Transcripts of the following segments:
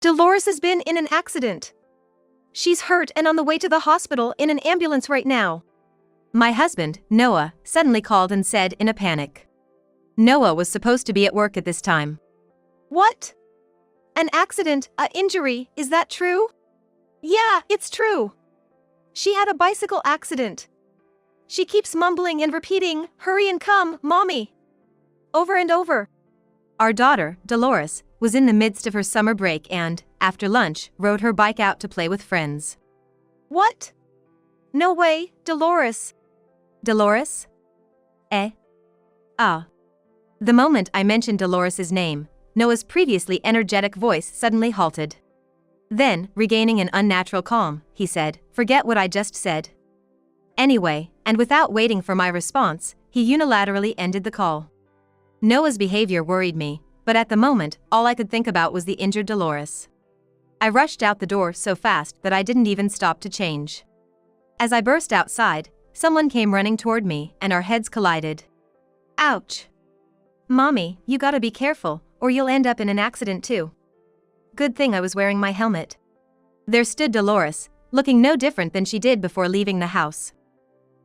Dolores has been in an accident. She's hurt and on the way to the hospital in an ambulance right now. My husband, Noah, suddenly called and said in a panic. Noah was supposed to be at work at this time. What? An accident, a injury, is that true? Yeah, it's true. She had a bicycle accident. She keeps mumbling and repeating, "Hurry and come, mommy," over and over. Our daughter, Dolores, was in the midst of her summer break and, after lunch, rode her bike out to play with friends. What? No way, Dolores. Dolores? Ah. The moment I mentioned Dolores's name, Noah's previously energetic voice suddenly halted. Then, regaining an unnatural calm, he said, "Forget what I just said." Anyway, and without waiting for my response, he unilaterally ended the call. Noah's behavior worried me, but at the moment, all I could think about was the injured Dolores. I rushed out the door so fast that I didn't even stop to change. As I burst outside, someone came running toward me and our heads collided. Ouch! Mommy, you gotta be careful, or you'll end up in an accident too. Good thing I was wearing my helmet. There stood Dolores, looking no different than she did before leaving the house.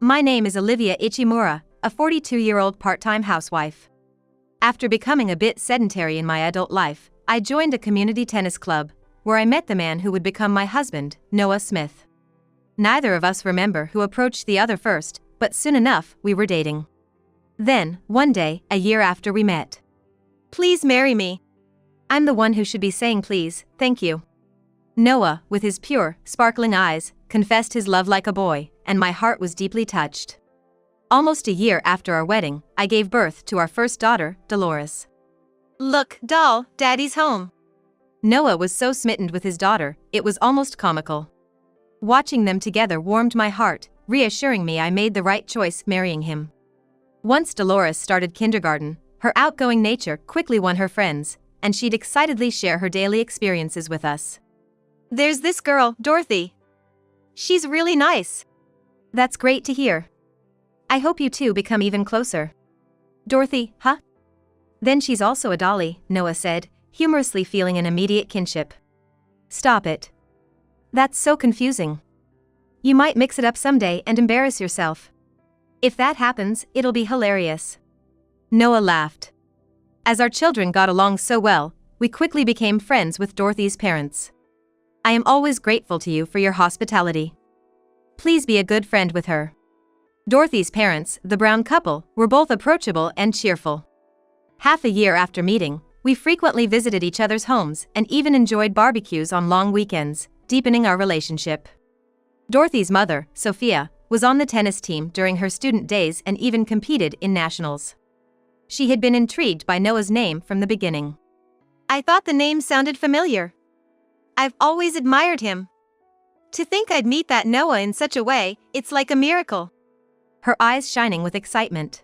My name is Olivia Ichimura, a 42-year-old part-time housewife. After becoming a bit sedentary in my adult life, I joined a community tennis club, where I met the man who would become my husband, Noah Smith. Neither of us remember who approached the other first, but soon enough, we were dating. Then, one day, a year after we met. Please marry me. I'm the one who should be saying please, thank you. Noah, with his pure, sparkling eyes, confessed his love like a boy, and my heart was deeply touched. Almost a year after our wedding, I gave birth to our first daughter, Dolores. Look, doll, Daddy's home. Noah was so smitten with his daughter, it was almost comical. Watching them together warmed my heart, reassuring me I made the right choice marrying him. Once Dolores started kindergarten, her outgoing nature quickly won her friends, and she'd excitedly share her daily experiences with us. There's this girl, Dorothy. She's really nice. That's great to hear. I hope you two become even closer. Dorothy, huh? Then she's also a dolly, Noah said, humorously feeling an immediate kinship. Stop it. That's so confusing. You might mix it up someday and embarrass yourself. If that happens, it'll be hilarious. Noah laughed. As our children got along so well, we quickly became friends with Dorothy's parents. I am always grateful to you for your hospitality. Please be a good friend with her. Dorothy's parents, the Brown couple, were both approachable and cheerful. Half a year after meeting, we frequently visited each other's homes and even enjoyed barbecues on long weekends, deepening our relationship. Dorothy's mother, Sophia, was on the tennis team during her student days and even competed in nationals. She had been intrigued by Noah's name from the beginning. I thought the name sounded familiar. I've always admired him. To think I'd meet that Noah in such a way, it's like a miracle. Her eyes shining with excitement.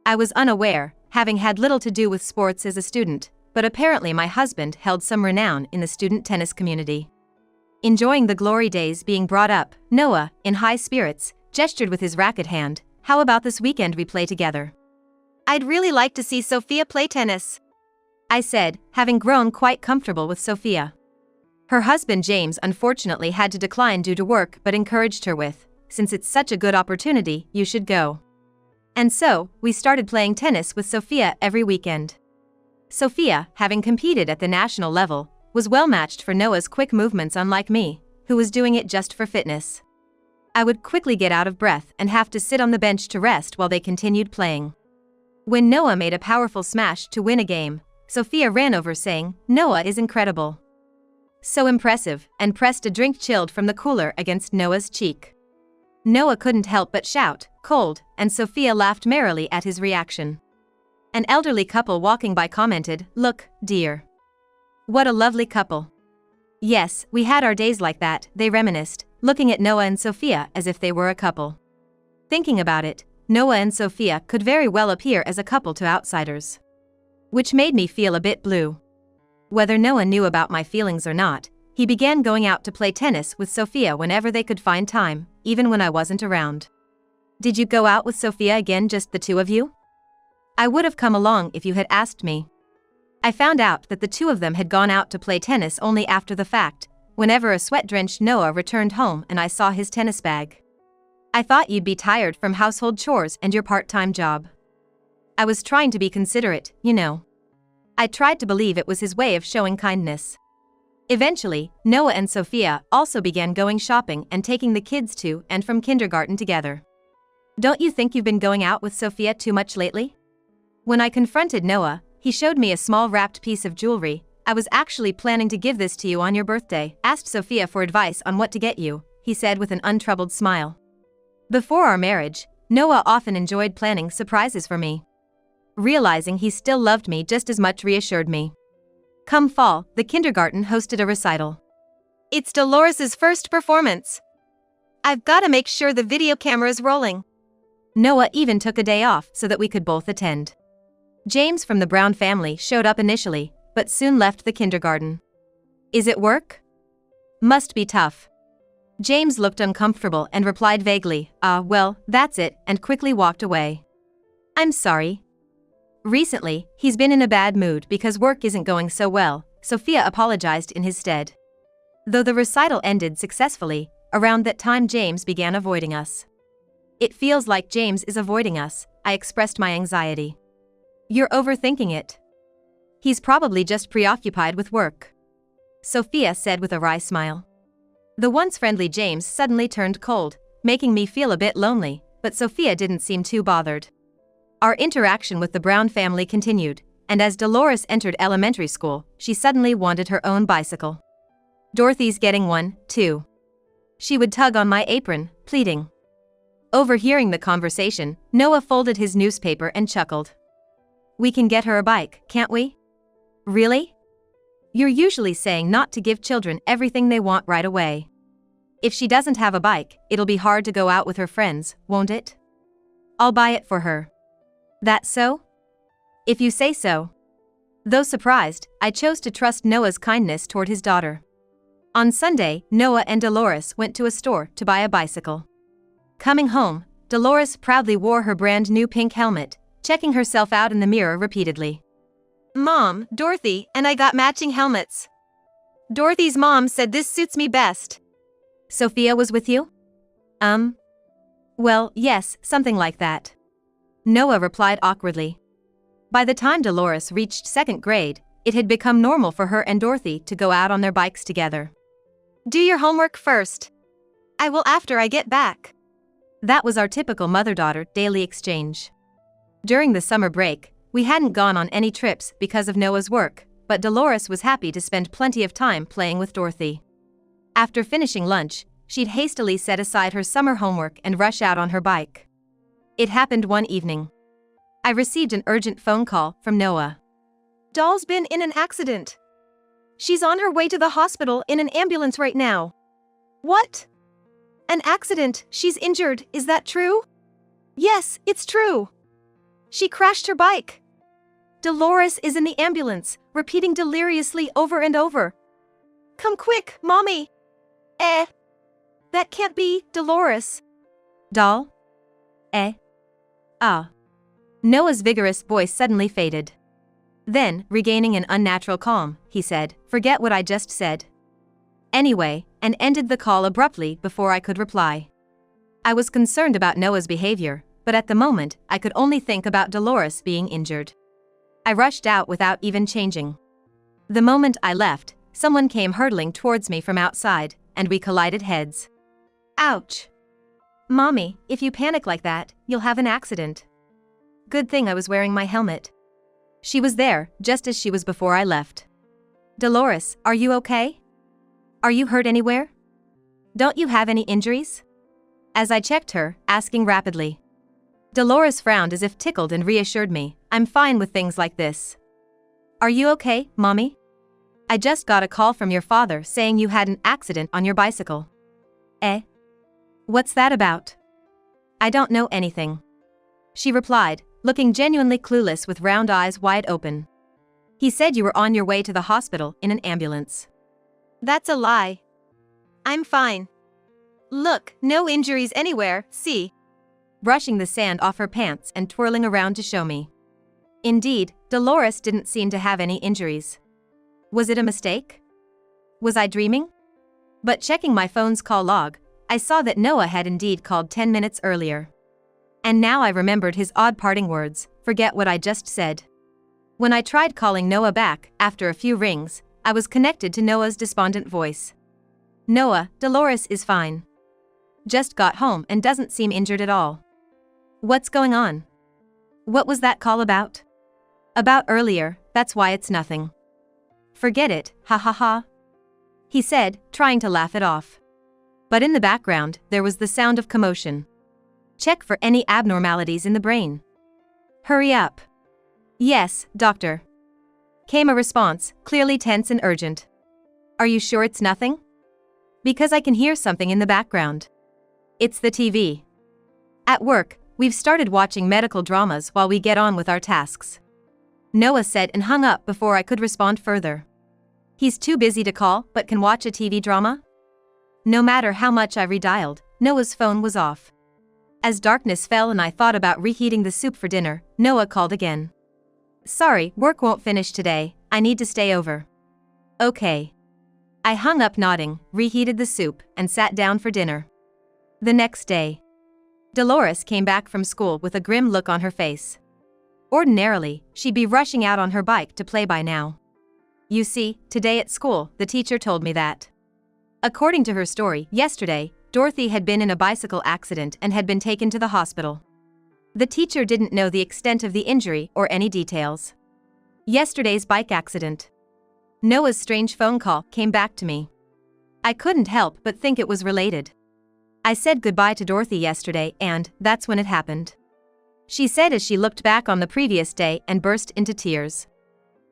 I was unaware, having had little to do with sports as a student, but apparently my husband held some renown in the student tennis community. Enjoying the glory days being brought up, Noah, in high spirits, gestured with his racket hand. How about this weekend we play together? I'd really like to see Sophia play tennis, I said, having grown quite comfortable with Sophia. Her husband James unfortunately had to decline due to work but encouraged her with, "Since it's such a good opportunity, you should go." And so, we started playing tennis with Sophia every weekend. Sophia, having competed at the national level, was well matched for Noah's quick movements, unlike me, who was doing it just for fitness. I would quickly get out of breath and have to sit on the bench to rest while they continued playing. When Noah made a powerful smash to win a game, Sophia ran over saying, "Noah is incredible." So impressive, and pressed a drink chilled from the cooler against Noah's cheek. Noah couldn't help but shout, "Cold," and Sophia laughed merrily at his reaction. An elderly couple walking by commented, "Look, dear. What a lovely couple." Yes, we had our days like that, they reminisced, looking at Noah and Sophia as if they were a couple. Thinking about it, Noah and Sophia could very well appear as a couple to outsiders. Which made me feel a bit blue. Whether Noah knew about my feelings or not, he began going out to play tennis with Sophia whenever they could find time, even when I wasn't around. Did you go out with Sophia again, just the two of you? I would have come along if you had asked me. I found out that the two of them had gone out to play tennis only after the fact, whenever a sweat-drenched Noah returned home and I saw his tennis bag. I thought you'd be tired from household chores and your part-time job. I was trying to be considerate, you know. I tried to believe it was his way of showing kindness. Eventually, Noah and Sophia also began going shopping and taking the kids to and from kindergarten together. Don't you think you've been going out with Sophia too much lately? When I confronted Noah, he showed me a small wrapped piece of jewelry. I was actually planning to give this to you on your birthday. Asked Sophia for advice on what to get you, he said with an untroubled smile. Before our marriage, Noah often enjoyed planning surprises for me. Realizing he still loved me just as much reassured me. Come fall, the kindergarten hosted a recital. It's Dolores's first performance. I've got to make sure the video camera's rolling. Noah even took a day off so that we could both attend. James from the Brown family showed up initially, but soon left the kindergarten. Is it work? Must be tough. James looked uncomfortable and replied vaguely, well, that's it, and quickly walked away. I'm sorry. Recently, he's been in a bad mood because work isn't going so well, Sophia apologized in his stead. Though the recital ended successfully, around that time James began avoiding us. It feels like James is avoiding us, I expressed my anxiety. You're overthinking it. He's probably just preoccupied with work, Sophia said with a wry smile. The once friendly James suddenly turned cold, making me feel a bit lonely, but Sophia didn't seem too bothered. Our interaction with the Brown family continued, and as Dolores entered elementary school, she suddenly wanted her own bicycle. Dorothy's getting one, too. She would tug on my apron, pleading. Overhearing the conversation, Noah folded his newspaper and chuckled. We can get her a bike, can't we? Really? You're usually saying not to give children everything they want right away. If she doesn't have a bike, it'll be hard to go out with her friends, won't it? I'll buy it for her. That so? If you say so. Though surprised, I chose to trust Noah's kindness toward his daughter. On Sunday, Noah and Dolores went to a store to buy a bicycle. Coming home, Dolores proudly wore her brand new pink helmet, checking herself out in the mirror repeatedly. Mom, Dorothy and I got matching helmets. Dorothy's mom said this suits me best. Sophia was with you? Well, yes, something like that. Noah replied awkwardly. By the time Dolores reached second grade, it had become normal for her and Dorothy to go out on their bikes together. Do your homework first. I will after I get back. That was our typical mother-daughter daily exchange. During the summer break, we hadn't gone on any trips because of Noah's work, but Dolores was happy to spend plenty of time playing with Dorothy. After finishing lunch, she'd hastily set aside her summer homework and rush out on her bike. It happened one evening. I received an urgent phone call from Noah. Doll's been in an accident. She's on her way to the hospital in an ambulance right now. What? An accident, she's injured, is that true? Yes, it's true. She crashed her bike. Dolores is in the ambulance, repeating deliriously over and over. Come quick, Mommy. That can't be, Dolores. Doll? Noah's vigorous voice suddenly faded. Then, regaining an unnatural calm, he said, forget what I just said. Anyway, and ended the call abruptly before I could reply. I was concerned about Noah's behavior, but at the moment, I could only think about Dolores being injured. I rushed out without even changing. The moment I left, someone came hurtling towards me from outside, and we collided heads. Ouch! Mommy, if you panic like that, you'll have an accident. Good thing I was wearing my helmet. She was there, just as she was before I left. Dolores, are you okay? Are you hurt anywhere? Don't you have any injuries? As I checked her, asking rapidly. Dolores frowned as if tickled and reassured me, I'm fine with things like this. Are you okay, Mommy? I just got a call from your father saying you had an accident on your bicycle. What's that about? I don't know anything. She replied, looking genuinely clueless with round eyes wide open. He said you were on your way to the hospital in an ambulance. That's a lie. I'm fine. Look, no injuries anywhere, see? Brushing the sand off her pants and twirling around to show me. Indeed, Dolores didn't seem to have any injuries. Was it a mistake? Was I dreaming? But checking my phone's call log, I saw that Noah had indeed called 10 minutes earlier. And now I remembered his odd parting words, "Forget what I just said." When I tried calling Noah back, after a few rings, I was connected to Noah's despondent voice. "Noah, Dolores is fine. Just got home and doesn't seem injured at all. What's going on? What was that call about?" "About earlier, that's why it's nothing." "Forget it, ha ha ha," he said, trying to laugh it off. But in the background, there was the sound of commotion. "Check for any abnormalities in the brain. Hurry up." "Yes, doctor," came a response, clearly tense and urgent. "Are you sure it's nothing? Because I can hear something in the background." "It's the TV. At work, we've started watching medical dramas while we get on with our tasks," Noah said and hung up before I could respond further. He's too busy to call but can watch a TV drama? No matter how much I redialed, Noah's phone was off. As darkness fell and I thought about reheating the soup for dinner, Noah called again. "Sorry, work won't finish today, I need to stay over." "Okay." I hung up nodding, reheated the soup, and sat down for dinner. The next day, Dolores came back from school with a grim look on her face. Ordinarily, she'd be rushing out on her bike to play by now. "You see, today at school, the teacher told me that." According to her story, yesterday, Dorothy had been in a bicycle accident and had been taken to the hospital. The teacher didn't know the extent of the injury or any details. Yesterday's bike accident. Noah's strange phone call came back to me. I couldn't help but think it was related. I said goodbye to Dorothy yesterday and that's when it happened. She said as she looked back on the previous day and burst into tears.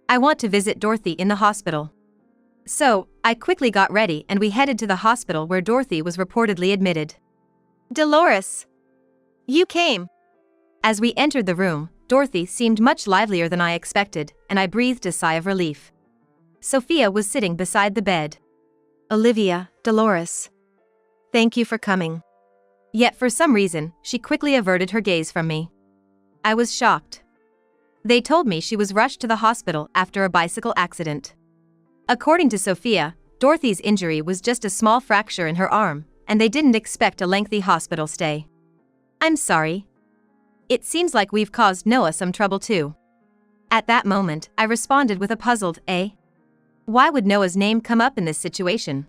"I want to visit Dorothy in the hospital." So, I quickly got ready and we headed to the hospital where Dorothy was reportedly admitted. Dolores! You came! As we entered the room, Dorothy seemed much livelier than I expected, and I breathed a sigh of relief. Sophia was sitting beside the bed. "Olivia, Dolores. Thank you for coming." Yet for some reason, she quickly averted her gaze from me. I was shocked. They told me she was rushed to the hospital after a bicycle accident. According to Sophia, Dorothy's injury was just a small fracture in her arm, and they didn't expect a lengthy hospital stay. "I'm sorry. It seems like we've caused Noah some trouble too." At that moment, I responded with a puzzled, "Eh? Why would Noah's name come up in this situation?"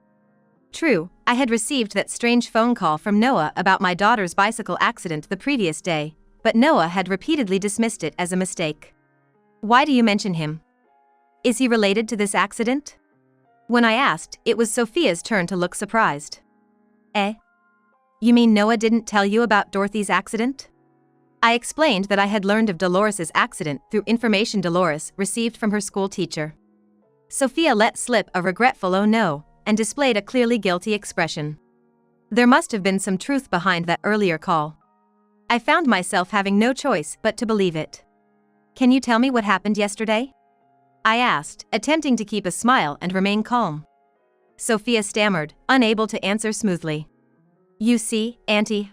True, I had received that strange phone call from Noah about my daughter's bicycle accident the previous day, but Noah had repeatedly dismissed it as a mistake. "Why do you mention him? Is he related to this accident?" When I asked, it was Sophia's turn to look surprised. "Eh? You mean Noah didn't tell you about Dorothy's accident?" I explained that I had learned of Dolores's accident through information Dolores received from her school teacher. Sophia let slip a regretful "oh no," and displayed a clearly guilty expression. There must have been some truth behind that earlier call. I found myself having no choice but to believe it. "Can you tell me what happened yesterday?" I asked, attempting to keep a smile and remain calm. Sophia stammered, unable to answer smoothly. "You see, Auntie,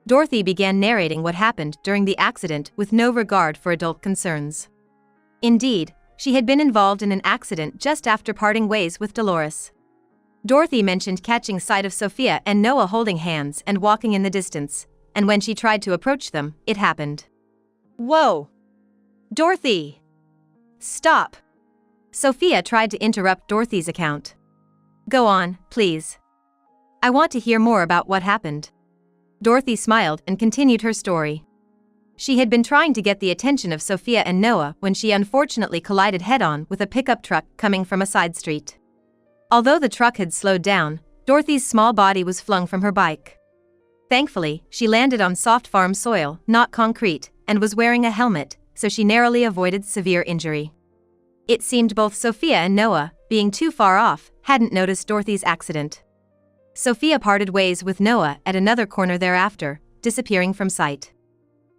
Dorothy began narrating what happened during the accident with no regard for adult concerns. Indeed, she had been involved in an accident just after parting ways with Dolores. Dorothy mentioned catching sight of Sophia and Noah holding hands and walking in the distance, and when she tried to approach them, it happened. "Whoa! Dorothy! Stop!" Sophia tried to interrupt Dorothy's account. "Go on, please. I want to hear more about what happened." Dorothy smiled and continued her story. She had been trying to get the attention of Sophia and Noah when she unfortunately collided head-on with a pickup truck coming from a side street. Although the truck had slowed down, Dorothy's small body was flung from her bike. Thankfully, she landed on soft farm soil, not concrete, and was wearing a helmet, so she narrowly avoided severe injury. It seemed both Sophia and Noah, being too far off, hadn't noticed Dorothy's accident. Sophia parted ways with Noah at another corner thereafter, disappearing from sight.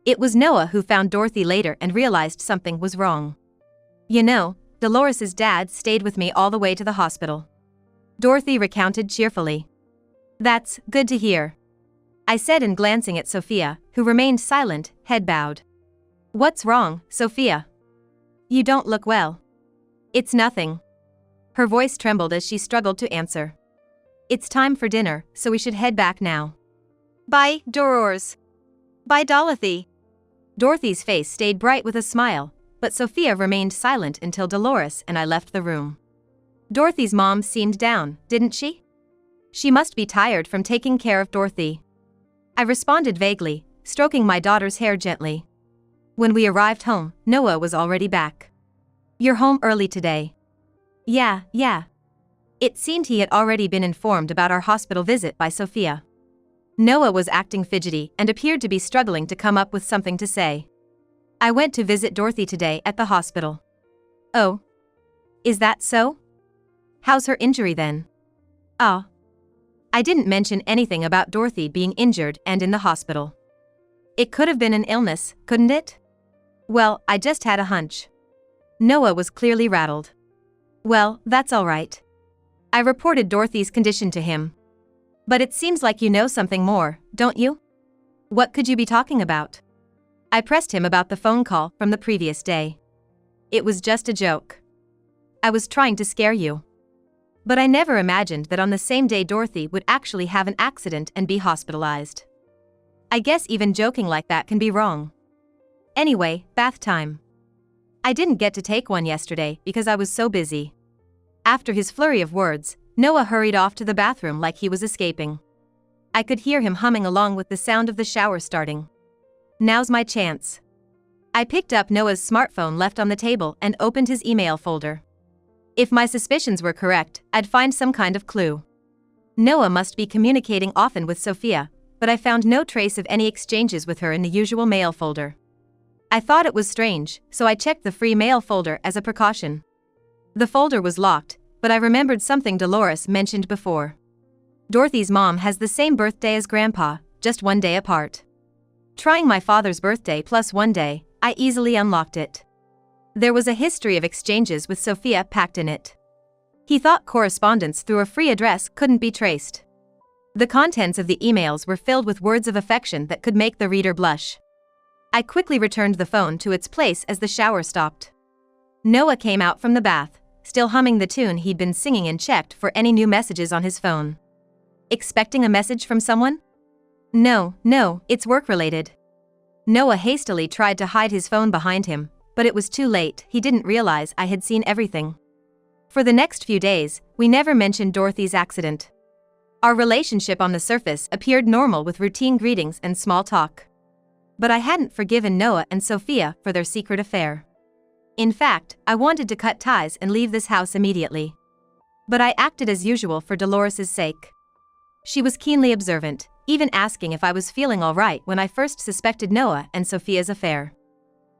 It was Noah who found Dorothy later and realized something was wrong. "You know, Dolores's dad stayed with me all the way to the hospital," Dorothy recounted cheerfully. "That's good to hear," I said, and glancing at Sophia, who remained silent, head bowed. "What's wrong, Sophia?" You don't look well. It's nothing. Her voice trembled as she struggled to answer. It's time for dinner, so we should head back now. Bye, Dolores. Bye, Dorothy. Dorothy's face stayed bright with a smile, but Sophia remained silent until Dolores and I left the room. Dorothy's mom seemed down, didn't she? She must be tired from taking care of Dorothy. I responded vaguely, stroking my daughter's hair gently. When we arrived home, Noah was already back. You're home early today. Yeah. It seemed he had already been informed about our hospital visit by Sophia. Noah was acting fidgety and appeared to be struggling to come up with something to say. I went to visit Dorothy today at the hospital. Oh. Is that so? How's her injury then? Ah. I didn't mention anything about Dorothy being injured and in the hospital. It could have been an illness, couldn't it? Well, I just had a hunch. Noah was clearly rattled. Well, that's all right. I reported Dorothy's condition to him. But it seems like you know something more, don't you? What could you be talking about? I pressed him about the phone call from the previous day. It was just a joke. I was trying to scare you. But I never imagined that on the same day Dorothy would actually have an accident and be hospitalized. I guess even joking like that can be wrong. Anyway, bath time. I didn't get to take one yesterday because I was so busy. After his flurry of words, Noah hurried off to the bathroom like he was escaping. I could hear him humming along with the sound of the shower starting. Now's my chance. I picked up Noah's smartphone left on the table and opened his email folder. If my suspicions were correct, I'd find some kind of clue. Noah must be communicating often with Sophia, but I found no trace of any exchanges with her in the usual mail folder. I thought it was strange, so I checked the free mail folder as a precaution. The folder was locked, but I remembered something Dolores mentioned before. Dorothy's mom has the same birthday as Grandpa, just one day apart. Trying my father's birthday plus one day, I easily unlocked it. There was a history of exchanges with Sophia packed in it. He thought correspondence through a free address couldn't be traced. The contents of the emails were filled with words of affection that could make the reader blush. I quickly returned the phone to its place as the shower stopped. Noah came out from the bath, still humming the tune he'd been singing, and checked for any new messages on his phone. Expecting a message from someone? No, it's work-related. Noah hastily tried to hide his phone behind him, but it was too late. He didn't realize I had seen everything. For the next few days, we never mentioned Dorothy's accident. Our relationship on the surface appeared normal with routine greetings and small talk. But I hadn't forgiven Noah and Sophia for their secret affair. In fact, I wanted to cut ties and leave this house immediately. But I acted as usual for Dolores's sake. She was keenly observant, even asking if I was feeling all right when I first suspected Noah and Sophia's affair.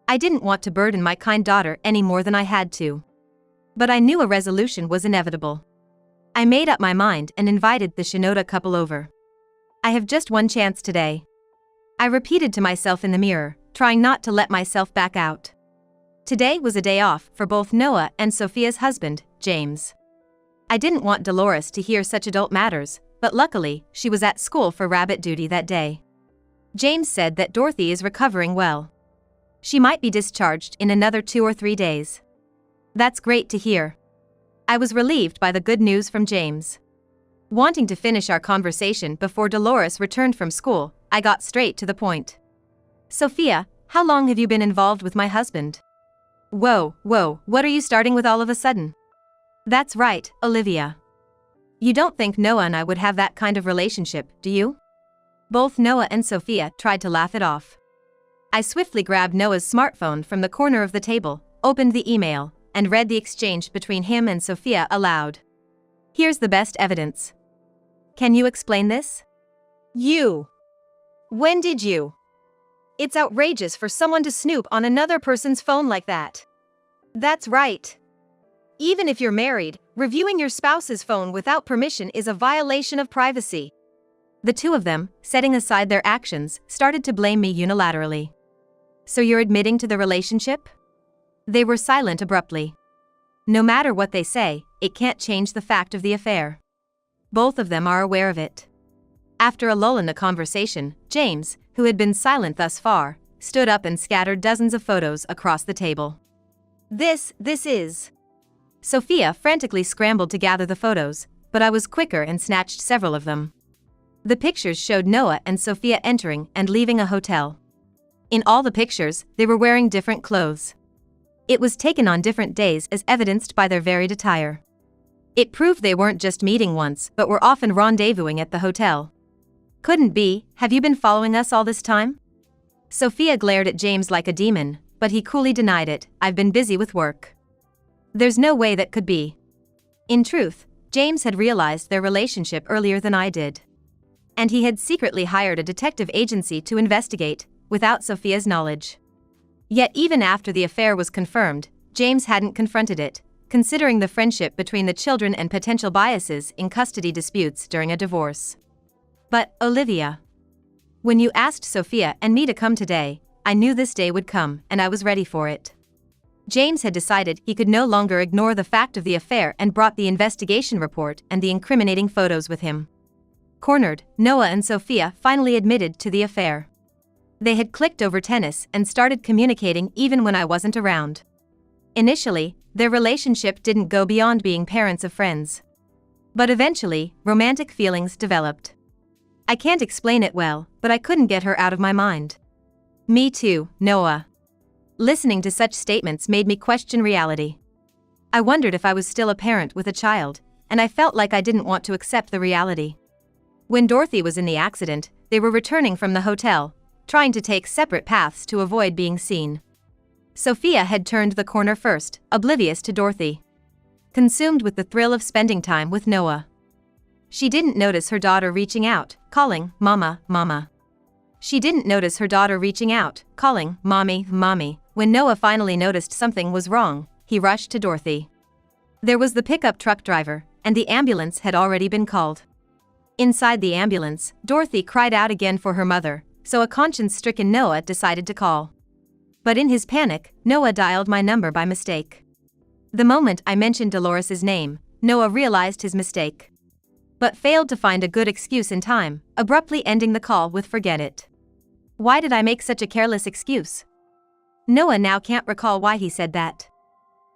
I didn't want to burden my kind daughter any more than I had to. But I knew a resolution was inevitable. I made up my mind and invited the Shinoda couple over. I have just one chance today. I repeated to myself in the mirror, trying not to let myself back out. Today was a day off for both Noah and Sophia's husband, James. I didn't want Dolores to hear such adult matters, but luckily, she was at school for rabbit duty that day. James said that Dorothy is recovering well. She might be discharged in another 2 or 3 days. That's great to hear. I was relieved by the good news from James. Wanting to finish our conversation before Dolores returned from school, I got straight to the point. Sophia, how long have you been involved with my husband? Whoa, what are you starting with all of a sudden? That's right, Olivia. You don't think Noah and I would have that kind of relationship, do you? Both Noah and Sophia tried to laugh it off. I swiftly grabbed Noah's smartphone from the corner of the table, opened the email, and read the exchange between him and Sophia aloud. Here's the best evidence. Can you explain this? You. When did you? It's outrageous for someone to snoop on another person's phone like that. That's right. Even if you're married, reviewing your spouse's phone without permission is a violation of privacy. The two of them, setting aside their actions, started to blame me unilaterally. So you're admitting to the relationship? They were silent abruptly. No matter what they say, it can't change the fact of the affair. Both of them are aware of it. After a lull in the conversation, James, who had been silent thus far, stood up and scattered dozens of photos across the table. This is. Sophia frantically scrambled to gather the photos, but I was quicker and snatched several of them. The pictures showed Noah and Sophia entering and leaving a hotel. In all the pictures, they were wearing different clothes. It was taken on different days as evidenced by their varied attire. It proved they weren't just meeting once but were often rendezvousing at the hotel. Couldn't be, have you been following us all this time? Sophia glared at James like a demon, but he coolly denied it. I've been busy with work. There's no way that could be. In truth, James had realized their relationship earlier than I did. And he had secretly hired a detective agency to investigate, without Sophia's knowledge. Yet even after the affair was confirmed, James hadn't confronted it, considering the friendship between the children and potential biases in custody disputes during a divorce. But, Olivia, when you asked Sophia and me to come today, I knew this day would come, and I was ready for it. James had decided he could no longer ignore the fact of the affair and brought the investigation report and the incriminating photos with him. Cornered, Noah and Sophia finally admitted to the affair. They had clicked over tennis and started communicating even when I wasn't around. Initially, their relationship didn't go beyond being parents of friends. But eventually, romantic feelings developed. I can't explain it well, but I couldn't get her out of my mind. Me too, Noah. Listening to such statements made me question reality. I wondered if I was still a parent with a child, and I felt like I didn't want to accept the reality. When Dorothy was in the accident, they were returning from the hotel, trying to take separate paths to avoid being seen. Sophia had turned the corner first, oblivious to Dorothy. Consumed with the thrill of spending time with Noah. She didn't notice her daughter reaching out, calling, Mama, Mama. She didn't notice her daughter reaching out, calling, Mommy, Mommy. When Noah finally noticed something was wrong, he rushed to Dorothy. There was the pickup truck driver, and the ambulance had already been called. Inside the ambulance, Dorothy cried out again for her mother, so a conscience-stricken Noah decided to call. But in his panic, Noah dialed my number by mistake. The moment I mentioned Dolores's name, Noah realized his mistake. But failed to find a good excuse in time, abruptly ending the call with forget it. Why did I make such a careless excuse? Noah now can't recall why he said that.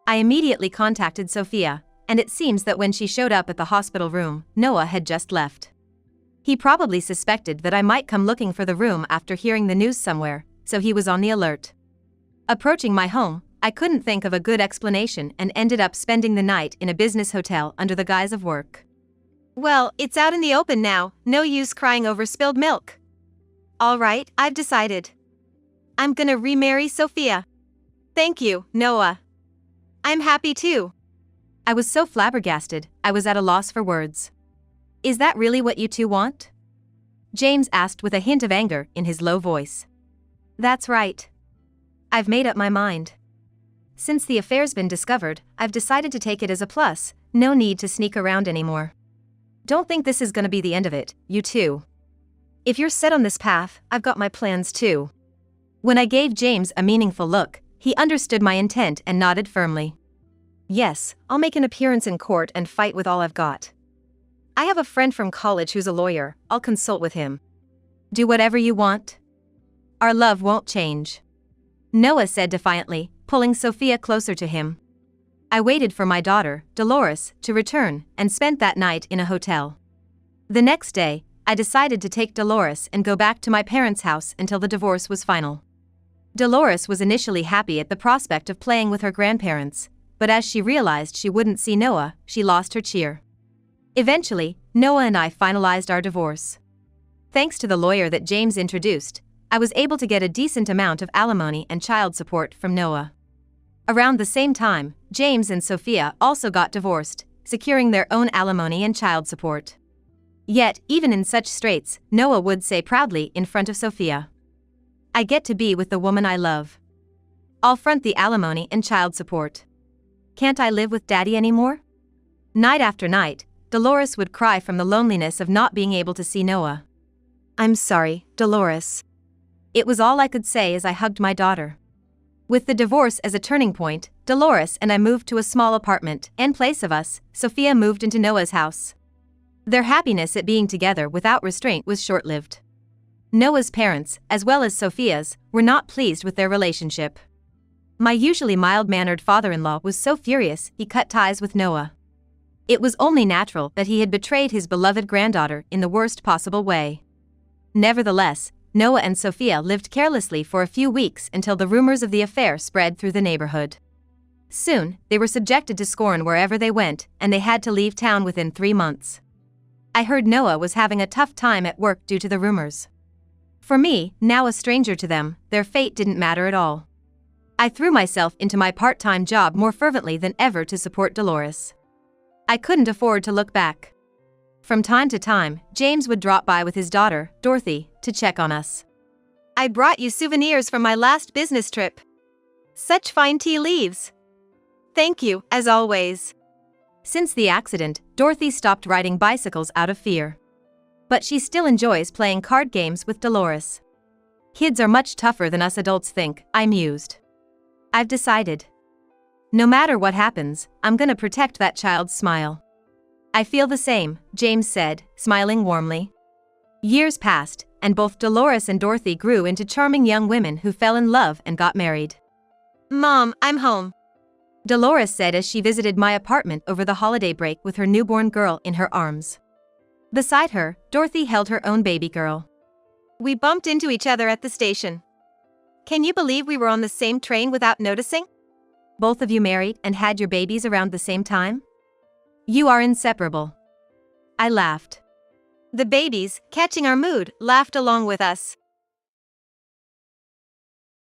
I immediately contacted Sophia, and it seems that when she showed up at the hospital room, Noah had just left. He probably suspected that I might come looking for the room after hearing the news somewhere, so he was on the alert. Approaching my home, I couldn't think of a good explanation and ended up spending the night in a business hotel under the guise of work. Well, it's out in the open now, no use crying over spilled milk. All right, I've decided. I'm gonna remarry Sophia. Thank you, Noah. I'm happy too. I was so flabbergasted, I was at a loss for words. Is that really what you two want? James asked with a hint of anger in his low voice. That's right. I've made up my mind. Since the affair's been discovered, I've decided to take it as a plus, no need to sneak around anymore. Don't think this is gonna be the end of it, you two. If you're set on this path, I've got my plans too. When I gave James a meaningful look, he understood my intent and nodded firmly. Yes, I'll make an appearance in court and fight with all I've got. I have a friend from college who's a lawyer, I'll consult with him. Do whatever you want. Our love won't change. Noah said defiantly, pulling Sophia closer to him. I waited for my daughter, Dolores, to return, and spent that night in a hotel. The next day, I decided to take Dolores and go back to my parents' house until the divorce was final. Dolores was initially happy at the prospect of playing with her grandparents, but as she realized she wouldn't see Noah, she lost her cheer. Eventually, Noah and I finalized our divorce. Thanks to the lawyer that James introduced, I was able to get a decent amount of alimony and child support from Noah. Around the same time, James and Sophia also got divorced, securing their own alimony and child support. Yet, even in such straits, Noah would say proudly in front of Sophia, I get to be with the woman I love. I'll front the alimony and child support. Can't I live with Daddy anymore? Night after night, Dolores would cry from the loneliness of not being able to see Noah. I'm sorry, Dolores. It was all I could say as I hugged my daughter. With the divorce as a turning point, Dolores and I moved to a small apartment. In place of us, Sophia moved into Noah's house. Their happiness at being together without restraint was short-lived. Noah's parents, as well as Sophia's, were not pleased with their relationship. My usually mild-mannered father-in-law was so furious he cut ties with Noah. It was only natural that he had betrayed his beloved granddaughter in the worst possible way. Nevertheless, Noah and Sophia lived carelessly for a few weeks until the rumors of the affair spread through the neighborhood. Soon, they were subjected to scorn wherever they went, and they had to leave town within 3 months. I heard Noah was having a tough time at work due to the rumors. For me, now a stranger to them, their fate didn't matter at all. I threw myself into my part-time job more fervently than ever to support Dolores. I couldn't afford to look back. From time to time, James would drop by with his daughter, Dorothy, to check on us. I brought you souvenirs from my last business trip. Such fine tea leaves. Thank you, as always. Since the accident, Dorothy stopped riding bicycles out of fear. But she still enjoys playing card games with Dolores. Kids are much tougher than us adults think, I mused. I've decided. No matter what happens, I'm gonna protect that child's smile. I feel the same, James said, smiling warmly. Years passed, and both Dolores and Dorothy grew into charming young women who fell in love and got married. Mom, I'm home. Dolores said as she visited my apartment over the holiday break with her newborn girl in her arms. Beside her, Dorothy held her own baby girl. We bumped into each other at the station. Can you believe we were on the same train without noticing? Both of you married and had your babies around the same time? You are inseparable. I laughed. The babies, catching our mood, laughed along with us.